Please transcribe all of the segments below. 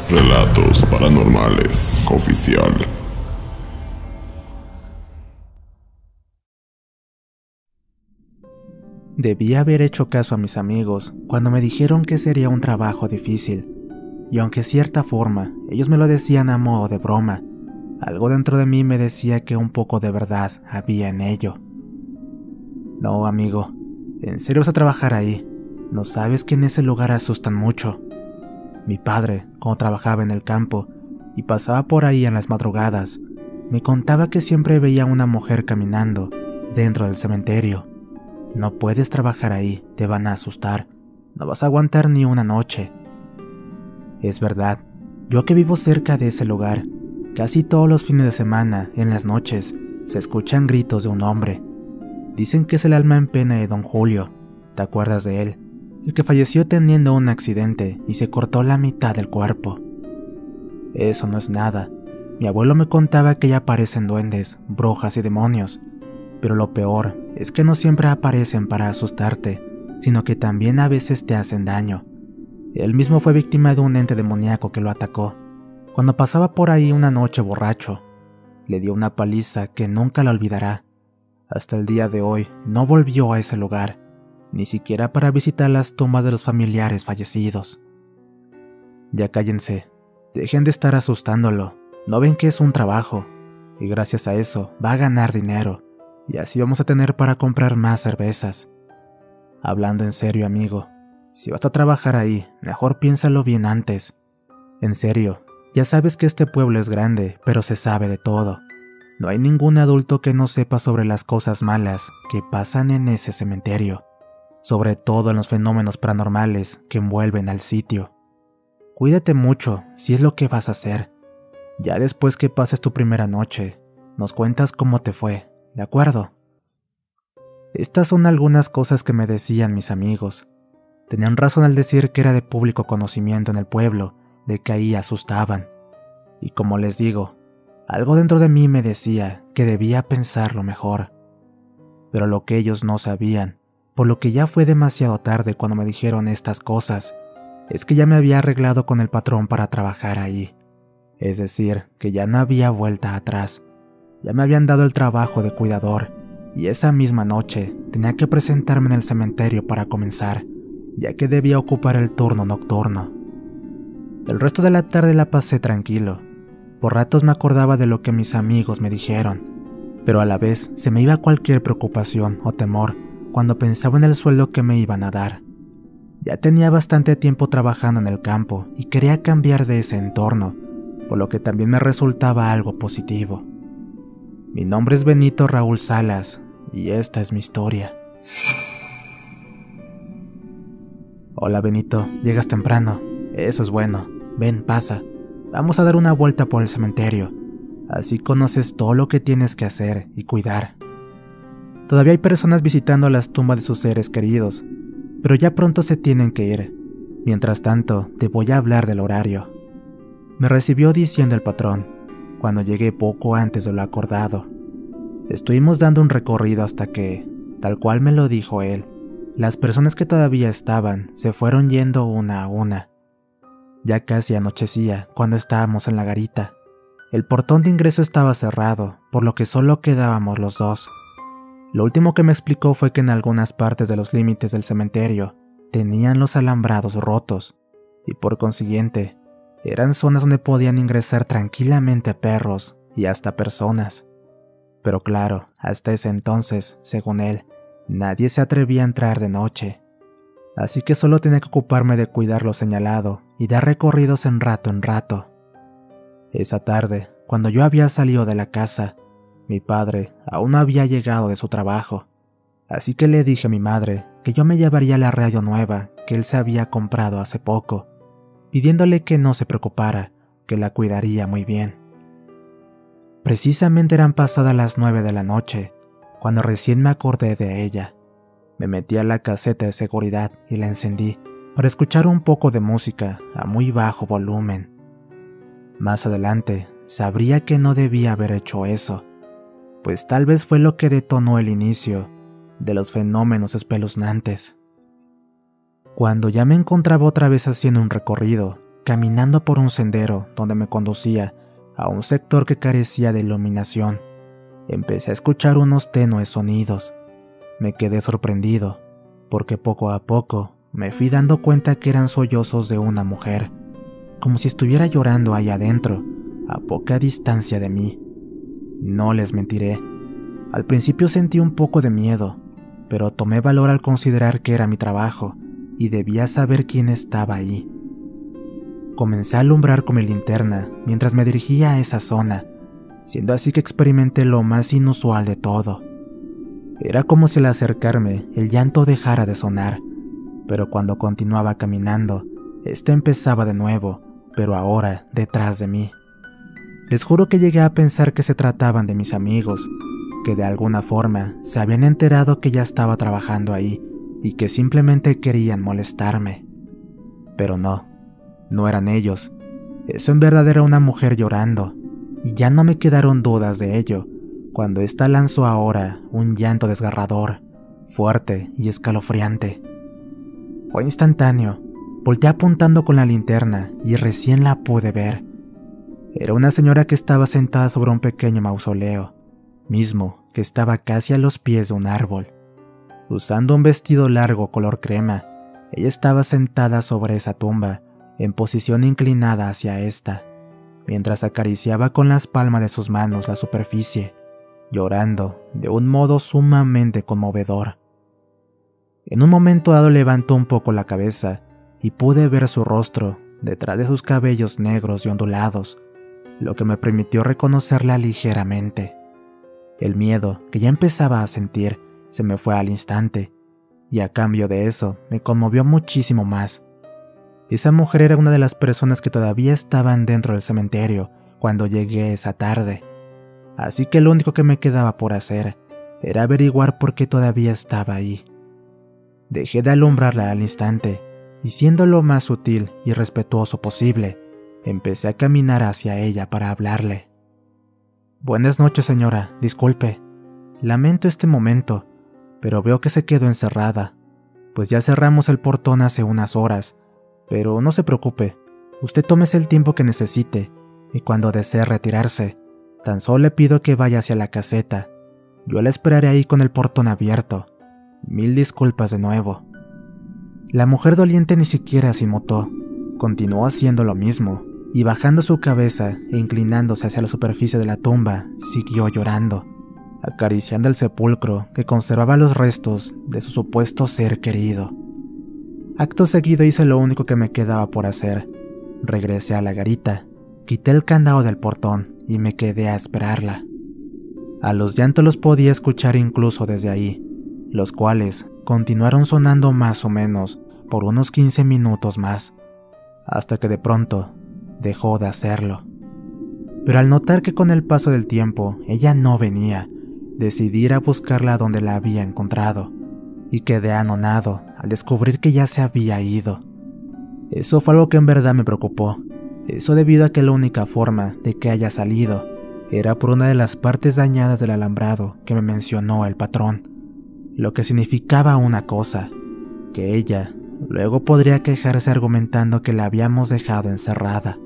Relatos Paranormales Oficial. Debí haber hecho caso a mis amigos cuando me dijeron que sería un trabajo difícil, y aunque de cierta forma ellos me lo decían a modo de broma, algo dentro de mí me decía que un poco de verdad había en ello. No, amigo, en serio vas a trabajar ahí. No sabes que en ese lugar asustan mucho. Mi padre, cuando trabajaba en el campo y pasaba por ahí en las madrugadas, me contaba que siempre veía a una mujer caminando dentro del cementerio. No puedes trabajar ahí, te van a asustar. No vas a aguantar ni una noche. Es verdad, yo que vivo cerca de ese lugar, casi todos los fines de semana, en las noches, se escuchan gritos de un hombre. Dicen que es el alma en pena de Don Julio. ¿Te acuerdas de él? El que falleció teniendo un accidente y se cortó la mitad del cuerpo. Eso no es nada. Mi abuelo me contaba que ya aparecen duendes, brujas y demonios. Pero lo peor es que no siempre aparecen para asustarte, sino que también a veces te hacen daño. Él mismo fue víctima de un ente demoníaco que lo atacó. Cuando pasaba por ahí una noche borracho, le dio una paliza que nunca la olvidará. Hasta el día de hoy no volvió a ese lugar, ni siquiera para visitar las tumbas de los familiares fallecidos. Ya cállense, dejen de estar asustándolo. ¿No ven que es un trabajo? Y gracias a eso va a ganar dinero, y así vamos a tener para comprar más cervezas. Hablando en serio, amigo, si vas a trabajar ahí, mejor piénsalo bien antes. En serio, ya sabes que este pueblo es grande, pero se sabe de todo. No hay ningún adulto que no sepa sobre las cosas malas que pasan en ese cementerio, sobre todo en los fenómenos paranormales que envuelven al sitio. Cuídate mucho si es lo que vas a hacer. Ya después que pases tu primera noche, nos cuentas cómo te fue, ¿de acuerdo? Estas son algunas cosas que me decían mis amigos. Tenían razón al decir que era de público conocimiento en el pueblo, de que ahí asustaban. Y como les digo, algo dentro de mí me decía que debía pensarlo mejor. Pero lo que ellos no sabían, por lo que ya fue demasiado tarde cuando me dijeron estas cosas, es que ya me había arreglado con el patrón para trabajar ahí. Es decir, que ya no había vuelta atrás. Ya me habían dado el trabajo de cuidador, y esa misma noche tenía que presentarme en el cementerio para comenzar, ya que debía ocupar el turno nocturno. El resto de la tarde la pasé tranquilo. Por ratos me acordaba de lo que mis amigos me dijeron, pero a la vez se me iba cualquier preocupación o temor cuando pensaba en el sueldo que me iban a dar. Ya tenía bastante tiempo trabajando en el campo y quería cambiar de ese entorno, por lo que también me resultaba algo positivo. Mi nombre es Benito Raúl Salas y esta es mi historia. Hola Benito, llegas temprano. Eso es bueno. Ven, pasa. Vamos a dar una vuelta por el cementerio. Así conoces todo lo que tienes que hacer y cuidar. Todavía hay personas visitando las tumbas de sus seres queridos, pero ya pronto se tienen que ir. Mientras tanto, te voy a hablar del horario. Me recibió diciendo el patrón, cuando llegué poco antes de lo acordado. Estuvimos dando un recorrido hasta que, tal cual me lo dijo él, las personas que todavía estaban se fueron yendo una a una. Ya casi anochecía cuando estábamos en la garita. El portón de ingreso estaba cerrado, por lo que solo quedábamos los dos. Lo último que me explicó fue que en algunas partes de los límites del cementerio tenían los alambrados rotos, y por consiguiente, eran zonas donde podían ingresar tranquilamente perros y hasta personas. Pero claro, hasta ese entonces, según él, nadie se atrevía a entrar de noche. Así que solo tenía que ocuparme de cuidar lo señalado y dar recorridos en rato. Esa tarde, cuando yo había salido de la casa, mi padre aún no había llegado de su trabajo. Así que le dije a mi madre que yo me llevaría la radio nueva que él se había comprado hace poco, pidiéndole que no se preocupara, que la cuidaría muy bien. Precisamente eran pasadas las 9 de la noche, cuando recién me acordé de ella. Me metí a la caseta de seguridad y la encendí para escuchar un poco de música a muy bajo volumen. Más adelante, sabría que no debía haber hecho eso, pues tal vez fue lo que detonó el inicio de los fenómenos espeluznantes. Cuando ya me encontraba otra vez haciendo un recorrido, caminando por un sendero donde me conducía a un sector que carecía de iluminación. Empecé a escuchar unos tenues sonidos. Me quedé sorprendido, porque poco a poco me fui dando cuenta que eran sollozos de una mujer, como si estuviera llorando ahí adentro, a poca distancia de mí. No les mentiré, al principio sentí un poco de miedo, pero tomé valor al considerar que era mi trabajo y debía saber quién estaba ahí. Comencé a alumbrar con mi linterna mientras me dirigía a esa zona, siendo así que experimenté lo más inusual de todo. Era como si al acercarme el llanto dejara de sonar, pero cuando continuaba caminando, este empezaba de nuevo, pero ahora detrás de mí. Les juro que llegué a pensar que se trataban de mis amigos, que de alguna forma se habían enterado que ya estaba trabajando ahí y que simplemente querían molestarme. Pero no eran ellos. Eso en verdad era una mujer llorando, y ya no me quedaron dudas de ello, cuando ésta lanzó ahora un llanto desgarrador, fuerte y escalofriante. Fue instantáneo. Volteé apuntando con la linterna y recién la pude ver. Era una señora que estaba sentada sobre un pequeño mausoleo, mismo que estaba casi a los pies de un árbol. Usando un vestido largo color crema, ella estaba sentada sobre esa tumba, en posición inclinada hacia esta, mientras acariciaba con las palmas de sus manos la superficie, llorando de un modo sumamente conmovedor. En un momento dado levantó un poco la cabeza y pude ver su rostro detrás de sus cabellos negros y ondulados, lo que me permitió reconocerla ligeramente. El miedo que ya empezaba a sentir se me fue al instante, y a cambio de eso me conmovió muchísimo más. Esa mujer era una de las personas que todavía estaban dentro del cementerio cuando llegué esa tarde, así que lo único que me quedaba por hacer era averiguar por qué todavía estaba ahí. Dejé de alumbrarla al instante, y siendo lo más sutil y respetuoso posible, empecé a caminar hacia ella para hablarle. «Buenas noches, señora, disculpe. Lamento este momento, pero veo que se quedó encerrada, pues ya cerramos el portón hace unas horas, pero no se preocupe, usted tómese el tiempo que necesite, y cuando desee retirarse, tan solo le pido que vaya hacia la caseta. Yo la esperaré ahí con el portón abierto. Mil disculpas de nuevo». La mujer doliente ni siquiera se inmutó, continuó haciendo lo mismo, y bajando su cabeza e inclinándose hacia la superficie de la tumba, siguió llorando, acariciando el sepulcro que conservaba los restos de su supuesto ser querido. Acto seguido hice lo único que me quedaba por hacer. Regresé a la garita, quité el candado del portón y me quedé a esperarla. A los llantos los podía escuchar incluso desde ahí, los cuales continuaron sonando más o menos por unos 15 minutos más, hasta que de pronto dejó de hacerlo. Pero al notar que con el paso del tiempo ella no venía, decidí ir a buscarla donde la había encontrado, y quedé anonado al descubrir que ya se había ido. Eso fue algo que en verdad me preocupó, eso debido a que la única forma de que haya salido era por una de las partes dañadas del alambrado que me mencionó el patrón, lo que significaba una cosa, que ella luego podría quejarse argumentando que la habíamos dejado encerrada.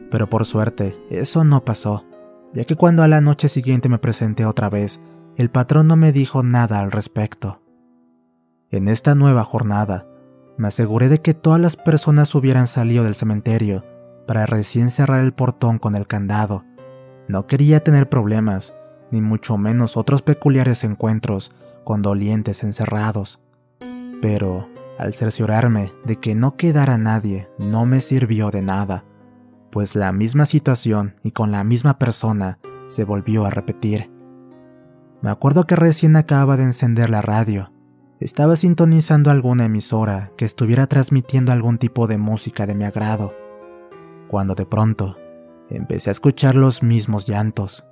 Pero por suerte, eso no pasó, ya que cuando a la noche siguiente me presenté otra vez, el patrón no me dijo nada al respecto. En esta nueva jornada, me aseguré de que todas las personas hubieran salido del cementerio para recién cerrar el portón con el candado. No quería tener problemas, ni mucho menos otros peculiares encuentros con dolientes encerrados. Pero al cerciorarme de que no quedara nadie, no me sirvió de nada, pues la misma situación y con la misma persona se volvió a repetir. Me acuerdo que recién acababa de encender la radio. Estaba sintonizando alguna emisora que estuviera transmitiendo algún tipo de música de mi agrado, cuando de pronto empecé a escuchar los mismos llantos.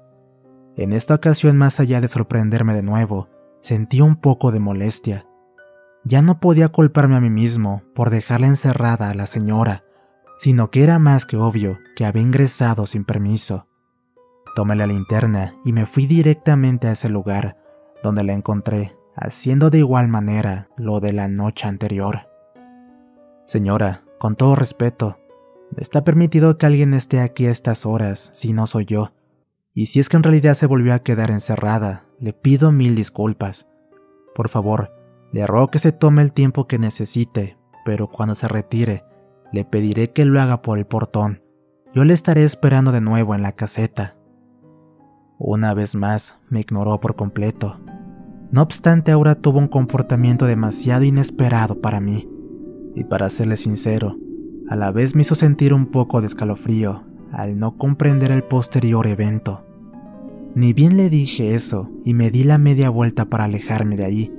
En esta ocasión, más allá de sorprenderme de nuevo, sentí un poco de molestia. Ya no podía culparme a mí mismo por dejarla encerrada a la señora, sino que era más que obvio que había ingresado sin permiso. Tomé la linterna y me fui directamente a ese lugar, donde la encontré, haciendo de igual manera lo de la noche anterior. «Señora, con todo respeto, No está permitido que alguien esté aquí a estas horas si no soy yo. Y si es que en realidad se volvió a quedar encerrada, le pido 1000 disculpas. Por favor, le ruego que se tome el tiempo que necesite, pero cuando se retire, le pediré que lo haga por el portón. Yo le estaré esperando de nuevo en la caseta. Una vez más, me ignoró por completo. No obstante, ahora tuvo un comportamiento demasiado inesperado para mí. Y para serle sincero, a la vez me hizo sentir un poco de escalofrío al no comprender el posterior evento. Ni bien le dije eso y me di la media vuelta para alejarme de ahí,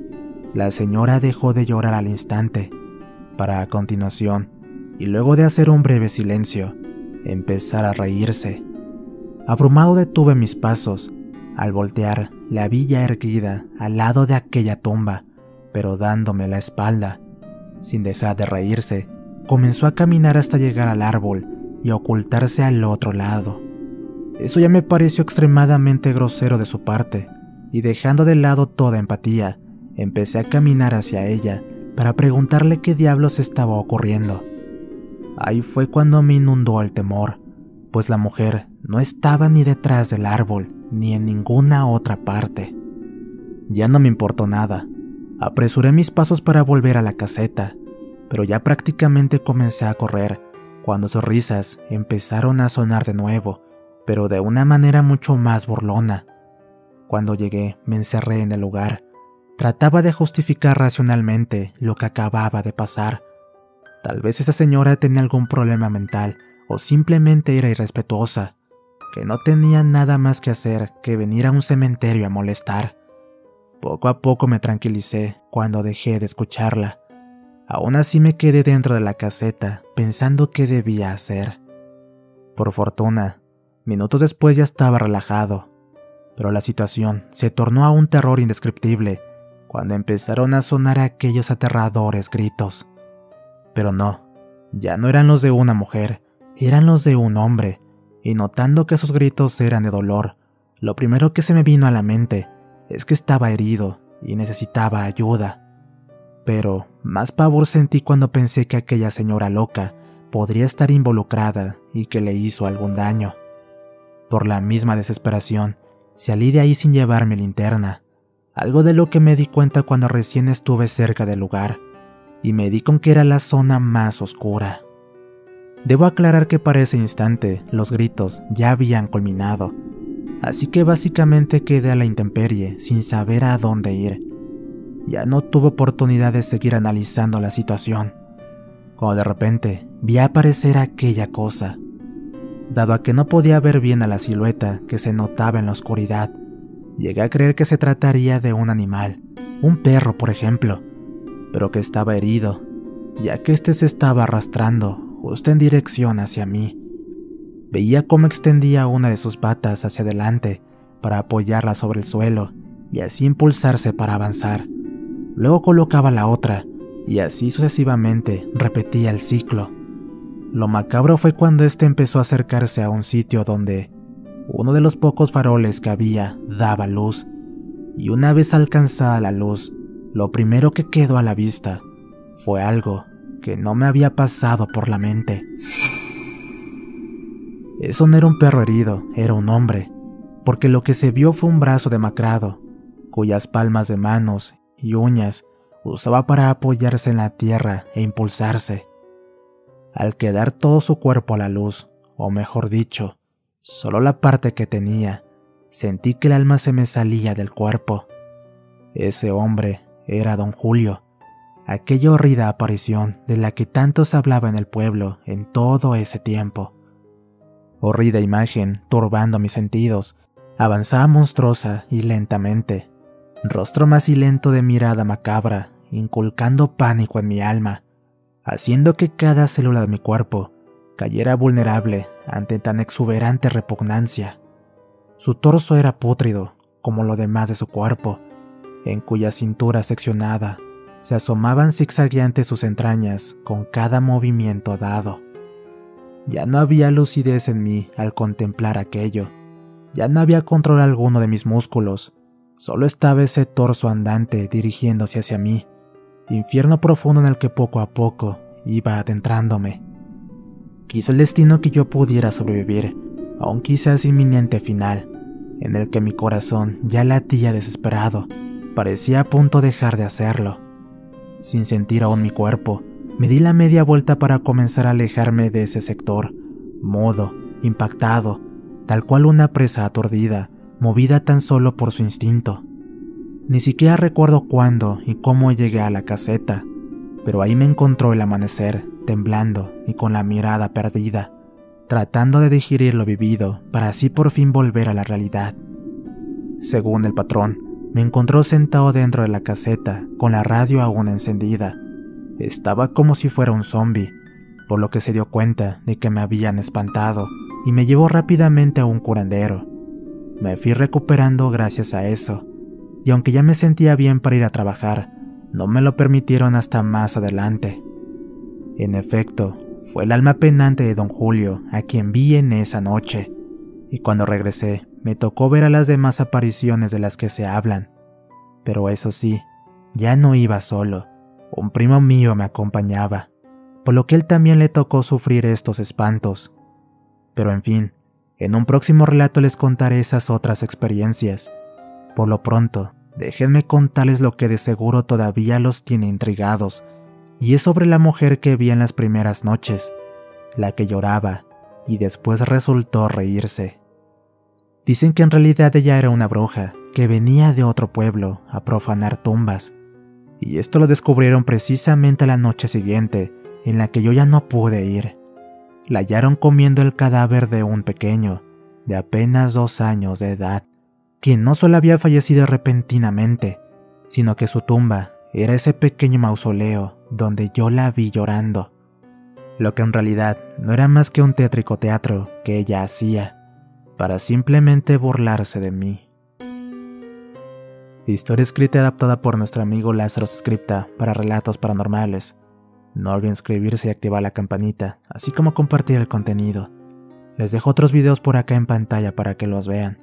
la señora dejó de llorar al instante, para a continuación, y luego de hacer un breve silencio, empezar a reírse. Abrumado detuve mis pasos. Al voltear, la vi ya erguida al lado de aquella tumba, pero dándome la espalda. Sin dejar de reírse, comenzó a caminar hasta llegar al árbol y ocultarse al otro lado. Eso ya me pareció extremadamente grosero de su parte, y dejando de lado toda empatía, empecé a caminar hacia ella para preguntarle qué diablos estaba ocurriendo. Ahí fue cuando me inundó el temor, pues la mujer no estaba ni detrás del árbol, ni en ninguna otra parte. Ya no me importó nada. Apresuré mis pasos para volver a la caseta, pero ya prácticamente comencé a correr, cuando sus risas empezaron a sonar de nuevo, pero de una manera mucho más burlona. Cuando llegué, me encerré en el lugar. Trataba de justificar racionalmente lo que acababa de pasar. Tal vez esa señora tenía algún problema mental, o simplemente era irrespetuosa, que no tenía nada más que hacer que venir a un cementerio a molestar. Poco a poco me tranquilicé cuando dejé de escucharla. Aún así me quedé dentro de la caseta pensando qué debía hacer. Por fortuna, minutos después ya estaba relajado, pero la situación se tornó a un terror indescriptible cuando empezaron a sonar aquellos aterradores gritos. Pero no, ya no eran los de una mujer, eran los de un hombre, y notando que sus gritos eran de dolor, lo primero que se me vino a la mente es que estaba herido y necesitaba ayuda. Pero más pavor sentí cuando pensé que aquella señora loca podría estar involucrada y que le hizo algún daño. Por la misma desesperación, salí de ahí sin llevar mi linterna, algo de lo que me di cuenta cuando recién estuve cerca del lugar, y me di con que era la zona más oscura. Debo aclarar que para ese instante los gritos ya habían culminado, así que básicamente quedé a la intemperie sin saber a dónde ir. Ya no tuve oportunidad de seguir analizando la situación, cuando de repente vi aparecer aquella cosa. Dado a que no podía ver bien a la silueta que se notaba en la oscuridad, llegué a creer que se trataría de un animal, un perro por ejemplo, pero que estaba herido, ya que este se estaba arrastrando justo en dirección hacia mí. Veía cómo extendía una de sus patas hacia adelante para apoyarla sobre el suelo y así impulsarse para avanzar. Luego colocaba la otra y así sucesivamente repetía el ciclo. Lo macabro fue cuando este empezó a acercarse a un sitio donde uno de los pocos faroles que había daba luz, y una vez alcanzada la luz, lo primero que quedó a la vista fue algo que no me había pasado por la mente. Eso no era un perro herido, era un hombre, porque lo que se vio fue un brazo demacrado, cuyas palmas de manos y uñas usaba para apoyarse en la tierra e impulsarse. Al quedar todo su cuerpo a la luz, o mejor dicho, solo la parte que tenía, sentí que el alma se me salía del cuerpo. Ese hombre era Don Julio, aquella horrida aparición de la que tanto se hablaba en el pueblo en todo ese tiempo. Horrida imagen, turbando mis sentidos, avanzaba monstruosa y lentamente, rostro macilento de mirada macabra, inculcando pánico en mi alma, haciendo que cada célula de mi cuerpo cayera vulnerable ante tan exuberante repugnancia. Su torso era pútrido, como lo demás de su cuerpo, en cuya cintura seccionada se asomaban zigzagueantes sus entrañas con cada movimiento dado. Ya no había lucidez en mí al contemplar aquello, ya no había control alguno de mis músculos, solo estaba ese torso andante dirigiéndose hacia mí, infierno profundo en el que poco a poco iba adentrándome. Quiso el destino que yo pudiera sobrevivir a un quizás inminente final, en el que mi corazón ya latía desesperado, parecía a punto de dejar de hacerlo. Sin sentir aún mi cuerpo, me di la media vuelta para comenzar a alejarme de ese sector, mudo, impactado, tal cual una presa aturdida, movida tan solo por su instinto. Ni siquiera recuerdo cuándo y cómo llegué a la caseta, pero ahí me encontró el amanecer, temblando y con la mirada perdida, tratando de digerir lo vivido para así por fin volver a la realidad. Según el patrón, me encontró sentado dentro de la caseta, con la radio aún encendida. Estaba como si fuera un zombie, por lo que se dio cuenta de que me habían espantado y me llevó rápidamente a un curandero. Me fui recuperando gracias a eso, y aunque ya me sentía bien para ir a trabajar, no me lo permitieron hasta más adelante. En efecto, fue el alma penante de don Julio a quien vi en esa noche, y cuando regresé me tocó ver a las demás apariciones de las que se hablan. Pero eso sí, ya no iba solo, un primo mío me acompañaba, por lo que él también le tocó sufrir estos espantos. Pero en fin, en un próximo relato les contaré esas otras experiencias. Por lo pronto, déjenme contarles lo que de seguro todavía los tiene intrigados, y es sobre la mujer que vi en las primeras noches, la que lloraba y después resultó reírse. Dicen que en realidad ella era una bruja que venía de otro pueblo a profanar tumbas, y esto lo descubrieron precisamente la noche siguiente, en la que yo ya no pude ir. La hallaron comiendo el cadáver de un pequeño, de apenas 2 años de edad, quien no solo había fallecido repentinamente, sino que su tumba era ese pequeño mausoleo donde yo la vi llorando. Lo que en realidad no era más que un tétrico teatro que ella hacía, para simplemente burlarse de mí. Historia escrita y adaptada por nuestro amigo Lázaro Scripta para relatos paranormales. No olviden suscribirse y activar la campanita, así como compartir el contenido. Les dejo otros videos por acá en pantalla para que los vean.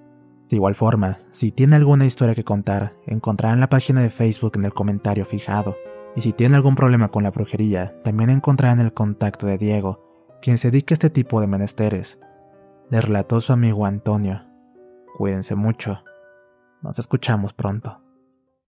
De igual forma, si tienen alguna historia que contar, encontrarán la página de Facebook en el comentario fijado. Y si tienen algún problema con la brujería, también encontrarán el contacto de Diego, quien se dedica a este tipo de menesteres. Les relató su amigo Antonio. Cuídense mucho. Nos escuchamos pronto.